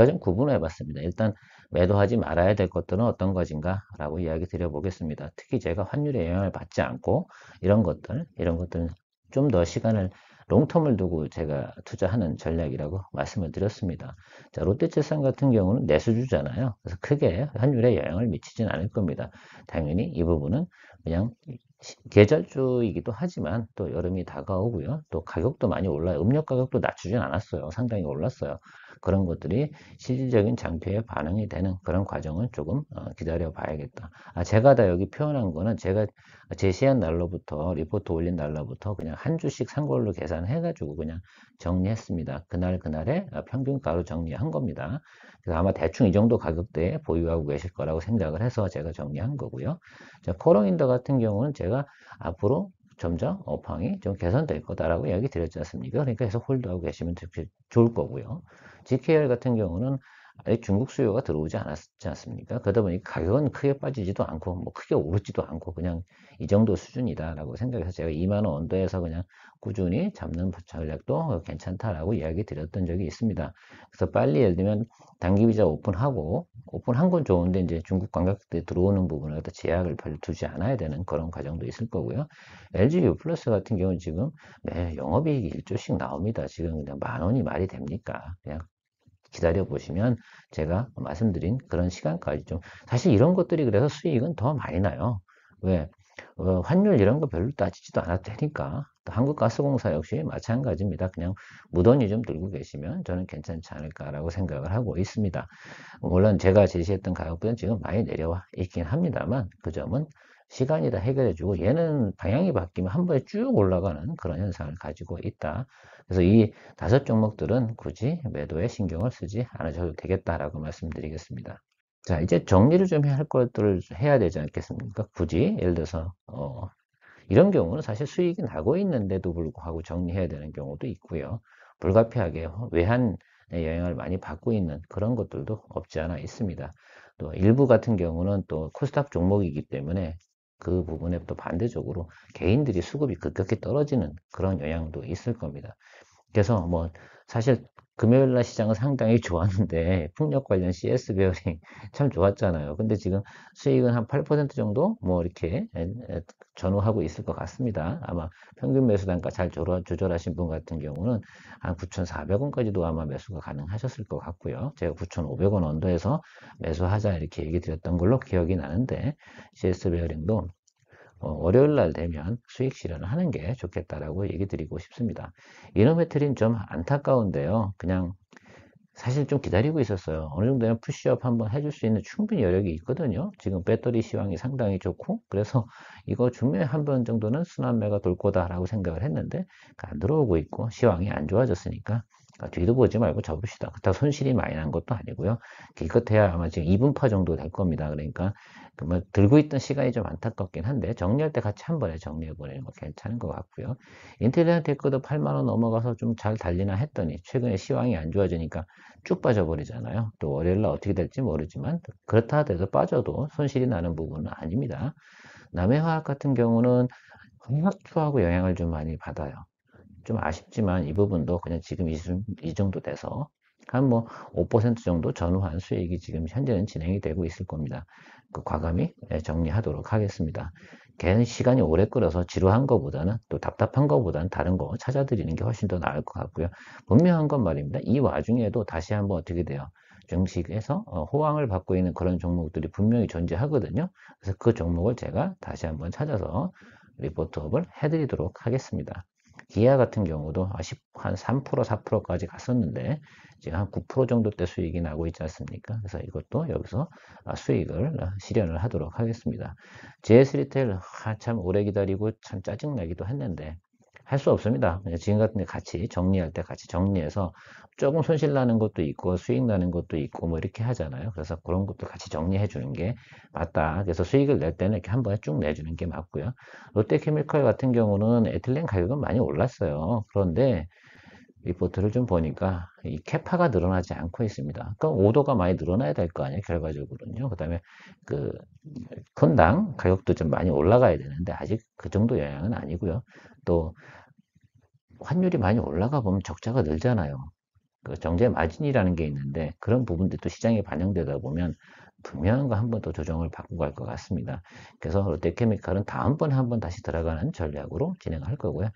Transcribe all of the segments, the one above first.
제가 좀 구분해 봤습니다. 일단 매도하지 말아야 될 것들은 어떤 것인가 라고 이야기 드려 보겠습니다. 특히 제가 환율에 영향을 받지 않고 이런 것들은 좀 더 시간을 롱텀을 두고 제가 투자하는 전략이라고 말씀을 드렸습니다. 자, 롯데채산 같은 경우는 내수주잖아요. 그래서 크게 환율에 영향을 미치진 않을 겁니다. 당연히 이 부분은 그냥 계절주이기도 하지만 또 여름이 다가오고요. 또 가격도 많이 올라요. 음료 가격도 낮추진 않았어요. 상당히 올랐어요. 그런 것들이 실질적인 장표에 반응이 되는 그런 과정은 조금 기다려 봐야겠다. 제가 다 여기 표현한 거는 제가 제시한 날로부터 리포트 올린 날로부터 그냥 한 주씩 산 걸로 계산해 가지고 그냥 정리했습니다. 그날에 평균가로 정리한 겁니다. 그래서 아마 대충 이 정도 가격대에 보유하고 계실 거라고 생각을 해서 제가 정리한 거고요. 자, 코롱인더 같은 경우는 제가 앞으로 점점 업황이 좀 개선될 거다라고 이야기 드렸지 않습니까? 그러니까 계속 홀드하고 계시면 좋을 거고요. GKR 같은 경우는 아직 중국 수요가 들어오지 않았지 않습니까? 그러다 보니 가격은 크게 빠지지도 않고 뭐 크게 오르지도 않고 그냥 이 정도 수준이다라고 생각해서 제가 2만 원 언더에서 그냥 꾸준히 잡는 전략도 괜찮다라고 이야기 드렸던 적이 있습니다. 그래서 빨리 예를 들면 단기 비자 오픈한 건 좋은데 이제 중국 관광객들이 들어오는 부분을 갖다 제약을 별로 두지 않아야 되는 그런 과정도 있을 거고요. LG U 플러스 같은 경우는 지금 매 영업이익이 1조씩 나옵니다. 지금 그냥 만 원이 말이 됩니까? 그냥 기다려 보시면 제가 말씀드린 그런 시간까지 좀 사실 이런 것들이 그래서 수익은 더 많이 나요. 왜? 환율 이런 거 별로 따지지도 않아도 되니까. 또 한국가스공사 역시 마찬가지입니다. 그냥 무던히 좀 들고 계시면 저는 괜찮지 않을까라고 생각을 하고 있습니다. 물론 제가 제시했던 가격보다는 지금 많이 내려와 있긴 합니다만 그 점은 시간이 다 해결해주고 얘는 방향이 바뀌면 한 번에 쭉 올라가는 그런 현상을 가지고 있다. 그래서 이 5종목들은 굳이 매도에 신경을 쓰지 않으셔도 되겠다라고 말씀드리겠습니다. 자, 이제 정리를 좀 해야 할 것들을 해야 되지 않겠습니까? 굳이 예를 들어서 이런 경우는 사실 수익이 나고 있는데도 불구하고 정리해야 되는 경우도 있고요. 불가피하게 외환의 영향을 많이 받고 있는 그런 것들도 없지 않아 있습니다. 또 일부 같은 경우는 또 코스닥 종목이기 때문에 그 부분에 또 반대적으로 개인들이 수급이 급격히 떨어지는 그런 영향도 있을 겁니다. 그래서 뭐 사실 금요일 날 시장은 상당히 좋았는데 풍력 관련 CS 베어링 참 좋았잖아요. 근데 지금 수익은 한 8% 정도 뭐 이렇게 전후하고 있을 것 같습니다. 아마 평균 매수 단가 잘 조절하신 분 같은 경우는 한 9,400원까지도 아마 매수가 가능하셨을 것 같고요. 제가 9,500원 언더에서 매수하자 이렇게 얘기 드렸던 걸로 기억이 나는데 CS 베어링도 월요일 날 되면 수익 실현을 하는 게 좋겠다라고 얘기 드리고 싶습니다. 이노메트린 좀 안타까운데요. 그냥 사실 좀 기다리고 있었어요. 어느 정도는 푸시업 한번 해줄 수 있는 충분히 여력이 있거든요. 지금 배터리 시황이 상당히 좋고 그래서 이거 중매에 한 번 정도는 순환매가 돌 거다라고 생각을 했는데 안 들어오고 있고 시황이 안 좋아졌으니까 뒤도 보지 말고 접읍시다. 그렇다고 손실이 많이 난 것도 아니고요. 기껏해야 아마 지금 2분파 정도 될 겁니다. 그러니까 뭐 들고 있던 시간이 좀 안타깝긴 한데 정리할 때 같이 한 번에 정리해 보내는 거 괜찮은 것 같고요. 인텔리안 테크도 8만 원 넘어가서 좀 잘 달리나 했더니 최근에 시황이 안 좋아지니까 쭉 빠져버리잖아요. 또 월요일날 어떻게 될지 모르지만 그렇다 하더라도 빠져도 손실이 나는 부분은 아닙니다. 남해화학 같은 경우는 화학투하고 영향을 좀 많이 받아요. 좀 아쉽지만 이 부분도 그냥 지금 이 정도 돼서 한 뭐 5% 정도 전후한 수익이 지금 현재는 진행이 되고 있을 겁니다. 그 과감히 정리하도록 하겠습니다. 걔는 시간이 오래 끌어서 지루한 것보다는 또 답답한 것보다는 다른 거 찾아드리는 게 훨씬 더 나을 것 같고요. 분명한 건 말입니다. 이 와중에도 다시 한번 어떻게 돼요? 증시에서 호황을 받고 있는 그런 종목들이 분명히 존재하거든요. 그래서 그 종목을 제가 다시 한번 찾아서 리포트업을 해드리도록 하겠습니다. 기아 같은 경우도 한 3%, 4%까지 갔었는데 지금 한 9% 정도 대 수익이 나고 있지 않습니까? 그래서 이것도 여기서 수익을 실현을 하도록 하겠습니다. JS 리테일 참 오래 기다리고 참 짜증나기도 했는데 할 수 없습니다. 지금 같은 데 같이 정리할 때 같이 정리해서 조금 손실 나는 것도 있고 수익 나는 것도 있고 뭐 이렇게 하잖아요. 그래서 그런 것도 같이 정리해 주는 게 맞다. 그래서 수익을 낼 때는 이렇게 한 번에 쭉 내주는 게 맞고요. 롯데케미칼 같은 경우는 에틸렌 가격은 많이 올랐어요. 그런데 리포트를 좀 보니까 이 캐파가 늘어나지 않고 있습니다. 그러니까 오더가 많이 늘어나야 될 거 아니에요, 결과적으로는요. 그다음에 그 톤당 가격도 좀 많이 올라가야 되는데 아직 그 정도 영향은 아니고요. 또 환율이 많이 올라가 보면 적자가 늘잖아요. 그 정제 마진이라는 게 있는데 그런 부분들이 또 시장에 반영되다 보면 분명한 거 한 번 더 조정을 받고 갈 것 같습니다. 그래서 롯데케미칼은 다음번에 한 번 다시 들어가는 전략으로 진행할 거고요.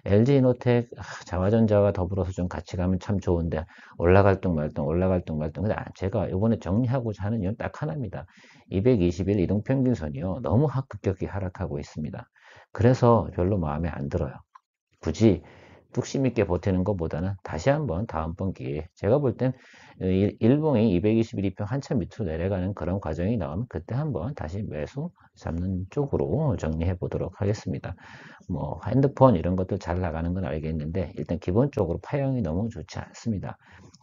LG이노텍 자화전자와 더불어서 좀 같이 가면 참 좋은데 올라갈 둥 말둥 올라갈 둥 말둥. 근데 제가 이번에 정리하고자 하는 이유는 딱 하나입니다. 220일 이동평균선이요. 너무 급격히 하락하고 있습니다. 그래서 별로 마음에 안 들어요. 굳이 뚝심 있게 버티는 것보다는 다시 한번 다음번 기회에 제가 볼 땐 일봉이 221이평 한참 밑으로 내려가는 그런 과정이 나오면 그때 한번 다시 매수 잡는 쪽으로 정리해 보도록 하겠습니다. 뭐 핸드폰 이런 것들 잘 나가는 건 알겠는데 일단 기본적으로 파형이 너무 좋지 않습니다.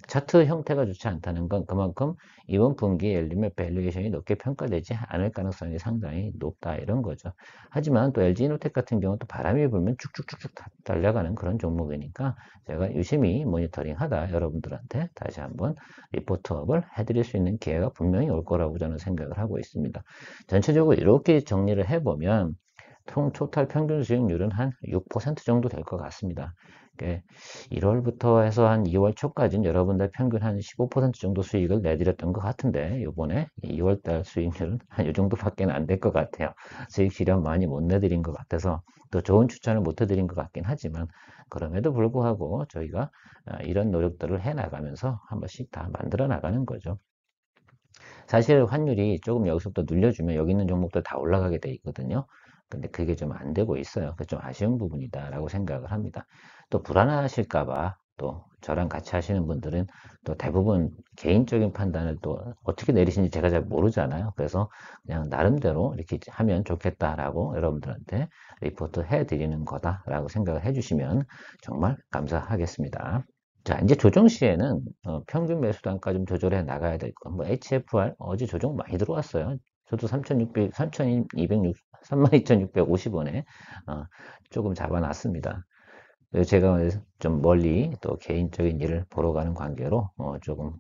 차트 형태가 좋지 않다는 건 그만큼 이번 분기에 예를 들면 밸류에이션이 높게 평가되지 않을 가능성이 상당히 높다 이런 거죠. 하지만 또 LG이노텍 같은 경우는 또 바람이 불면 쭉쭉쭉쭉 달려가는 그런 종목이니까 제가 유심히 모니터링하다 여러분들한테 다시 한번 리포트업을 해드릴 수 있는 기회가 분명히 올 거라고 저는 생각을 하고 있습니다. 전체적으로 이렇게 정리를 해보면 총 토탈 평균 수익률은 한 6% 정도 될 것 같습니다. 1월부터 해서 한 2월 초까지는 여러분들 평균 한 15% 정도 수익을 내드렸던 것 같은데 이번에 2월달 수익률은 한 이 정도밖에 안 될 것 같아요. 수익 실현 많이 못 내드린 것 같아서 또 좋은 추천을 못 해드린 것 같긴 하지만 그럼에도 불구하고 저희가 이런 노력들을 해 나가면서 한 번씩 다 만들어 나가는 거죠. 사실 환율이 조금 여기서부터 눌려주면 여기 있는 종목들 다 올라가게 돼 있거든요. 근데 그게 좀 안 되고 있어요. 그 좀 아쉬운 부분이다라고 생각을 합니다. 또 불안하실까봐 또 저랑 같이 하시는 분들은 또 대부분 개인적인 판단을 또 어떻게 내리시는지 제가 잘 모르잖아요. 그래서 그냥 나름대로 이렇게 하면 좋겠다라고 여러분들한테 리포트 해드리는 거다라고 생각을 해주시면 정말 감사하겠습니다. 자, 이제 조정 시에는 평균 매수 단가 좀 조절해 나가야 될 거. 뭐 HFR 어제 조정 많이 들어왔어요. 저도 3,600, 3,206, 32,650원에 조금 잡아놨습니다. 제가 좀 멀리 또 개인적인 일을 보러 가는 관계로 조금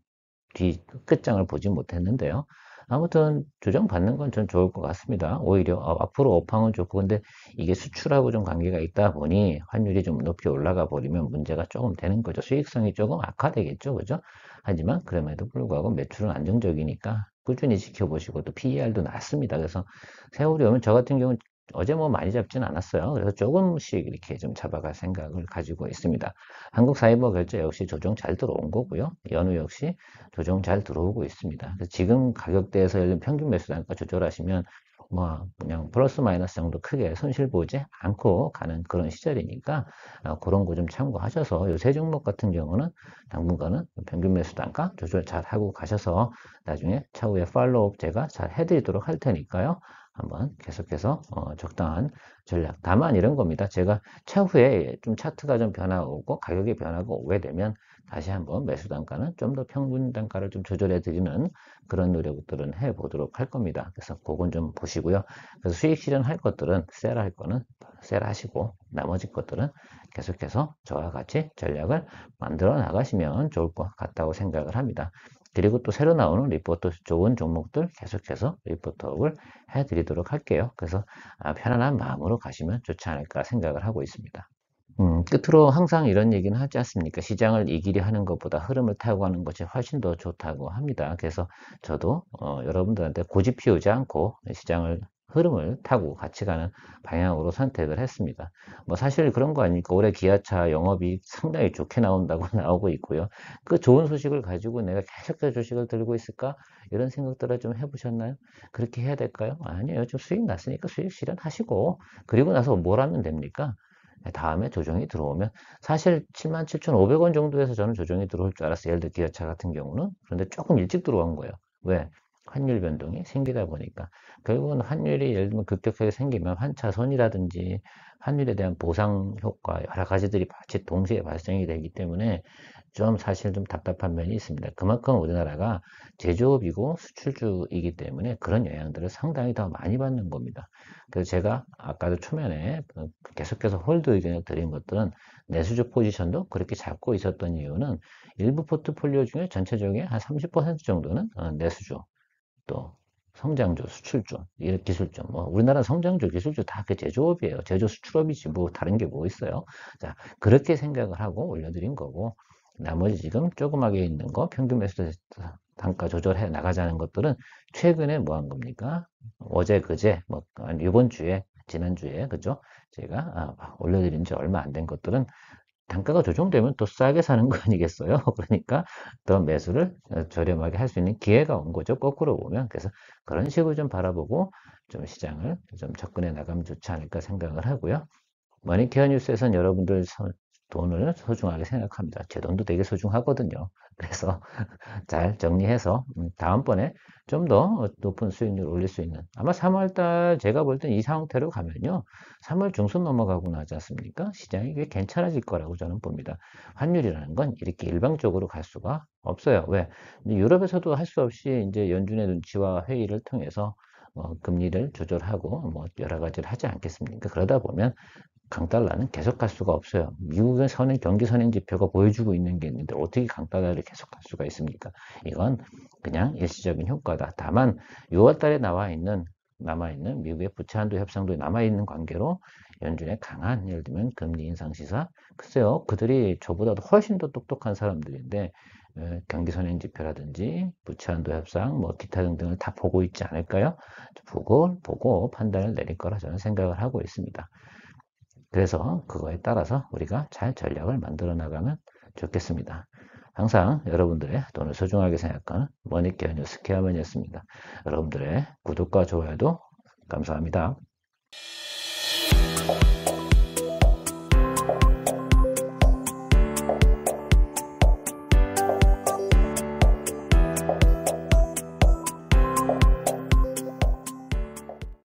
뒤 끝장을 보지 못했는데요. 아무튼 조정받는 건 전 좋을 것 같습니다. 오히려 앞으로 업황은 좋고 근데 이게 수출하고 좀 관계가 있다 보니 환율이 좀 높이 올라가 버리면 문제가 조금 되는 거죠. 수익성이 조금 악화되겠죠. 그죠? 하지만 그럼에도 불구하고 매출은 안정적이니까 꾸준히 지켜보시고 또 PER도 낮습니다. 그래서 세월이 오면 저 같은 경우는 어제 뭐 많이 잡진 않았어요. 그래서 조금씩 이렇게 좀 잡아갈 생각을 가지고 있습니다. 한국 사이버 결제 역시 조정 잘 들어온 거고요. 연우 역시 조정 잘 들어오고 있습니다. 그래서 지금 가격대에서 예를 들면 평균 매수 단가 조절하시면 뭐 그냥 플러스 마이너스 정도 크게 손실 보지 않고 가는 그런 시절이니까 그런 거 좀 참고하셔서 요 세 종목 같은 경우는 당분간은 평균 매수 단가 조절 잘 하고 가셔서 나중에 차후에 팔로우업 제가 잘 해드리도록 할 테니까요. 한번 계속해서 적당한 전략. 다만 이런 겁니다. 제가 차후에 좀 차트가 좀 변화가 오고 가격이 변화가 오게 되면 다시 한번 매수 단가는 좀 더 평균 단가를 좀 조절해 드리는 그런 노력들은 해 보도록 할 겁니다. 그래서 그건 좀 보시고요. 그래서 수익 실현할 것들은 셀 할 거는 셀 하시고 나머지 것들은 계속해서 저와 같이 전략을 만들어 나가시면 좋을 것 같다고 생각을 합니다. 그리고 또 새로 나오는 리포트 좋은 종목들 계속해서 리포트업을 해드리도록 할게요. 그래서 편안한 마음으로 가시면 좋지 않을까 생각을 하고 있습니다. 끝으로 항상 이런 얘기는 하지 않습니까? 시장을 이기려 하는 것보다 흐름을 타고 가는 것이 훨씬 더 좋다고 합니다. 그래서 저도 여러분들한테 고집 피우지 않고 시장을 흐름을 타고 같이 가는 방향으로 선택을 했습니다. 뭐 사실 그런 거 아닙니까? 올해 기아차 영업이 상당히 좋게 나온다고 나오고 있고요. 그 좋은 소식을 가지고 내가 계속해서 주식을 들고 있을까? 이런 생각들을 좀 해보셨나요? 그렇게 해야 될까요? 아니에요. 좀 수익 났으니까 수익 실현하시고 그리고 나서 뭘 하면 됩니까? 다음에 조정이 들어오면 사실 77,500원 정도에서 저는 조정이 들어올 줄 알았어요. 예를 들어 기아차 같은 경우는. 그런데 조금 일찍 들어온 거예요. 왜? 환율 변동이 생기다 보니까. 결국은 환율이 예를 들면 급격하게 생기면 환차손이라든지 환율에 대한 보상 효과 여러 가지들이 같이 동시에 발생이 되기 때문에 좀 사실 좀 답답한 면이 있습니다. 그만큼 우리나라가 제조업이고 수출주이기 때문에 그런 영향들을 상당히 더 많이 받는 겁니다. 그래서 제가 아까도 초면에 계속해서 홀드 의견을 드린 것들은 내수주 포지션도 그렇게 잡고 있었던 이유는 일부 포트폴리오 중에 전체적인 한 30% 정도는 내수주 또 성장주, 수출주, 기술주, 뭐 우리나라 성장주, 기술주 다 그 제조업이에요. 제조 수출업이지 뭐 다른 게 뭐 있어요. 자, 그렇게 생각을 하고 올려드린 거고 나머지 지금 조그맣게 있는 거 평균 매수 단가 조절해 나가자는 것들은 최근에 뭐 한 겁니까? 어제 그제 뭐 아니, 이번 주에 지난주에 그죠? 제가 올려드린 지 얼마 안 된 것들은 단가가 조정되면 또 싸게 사는 거 아니겠어요? 그러니까 더 매수를 저렴하게 할 수 있는 기회가 온 거죠. 거꾸로 보면. 그래서 그런 식으로 좀 바라보고 좀 시장을 좀 접근해 나가면 좋지 않을까 생각을 하고요. 머니케어 뉴스에서는 여러분들 돈을 소중하게 생각합니다. 제 돈도 되게 소중하거든요. 그래서 잘 정리해서 다음번에 좀 더 높은 수익률 올릴 수 있는 아마 3월달 제가 볼 땐 이 상태로 가면요 3월 중순 넘어가고 나지 않습니까? 시장이 꽤 괜찮아질 거라고 저는 봅니다. 환율이라는 건 이렇게 일방적으로 갈 수가 없어요. 왜? 유럽에서도 할 수 없이 이제 연준의 눈치와 회의를 통해서 금리를 조절하고 뭐 여러 가지를 하지 않겠습니까? 그러다 보면 강달러는 계속 갈 수가 없어요. 미국의 경기 선행 지표가 보여주고 있는 게 있는데 어떻게 강달러를 계속 갈 수가 있습니까? 이건 그냥 일시적인 효과다. 다만 6월 달에 남아있는 미국의 부채 한도 협상도 남아있는 관계로 연준의 강한 예를 들면 금리 인상 시사 글쎄요 그들이 저보다도 훨씬 더 똑똑한 사람들인데 경기 선행 지표라든지 부채 한도 협상 뭐 기타 등등을 다 보고 있지 않을까요? 보고 판단을 내릴 거라 저는 생각을 하고 있습니다. 그래서 그거에 따라서 우리가 잘 전략을 만들어 나가면 좋겠습니다. 항상 여러분들의 돈을 소중하게 생각하는 머니케어 뉴스 케어맨이었습니다. 여러분들의 구독과 좋아요도 감사합니다.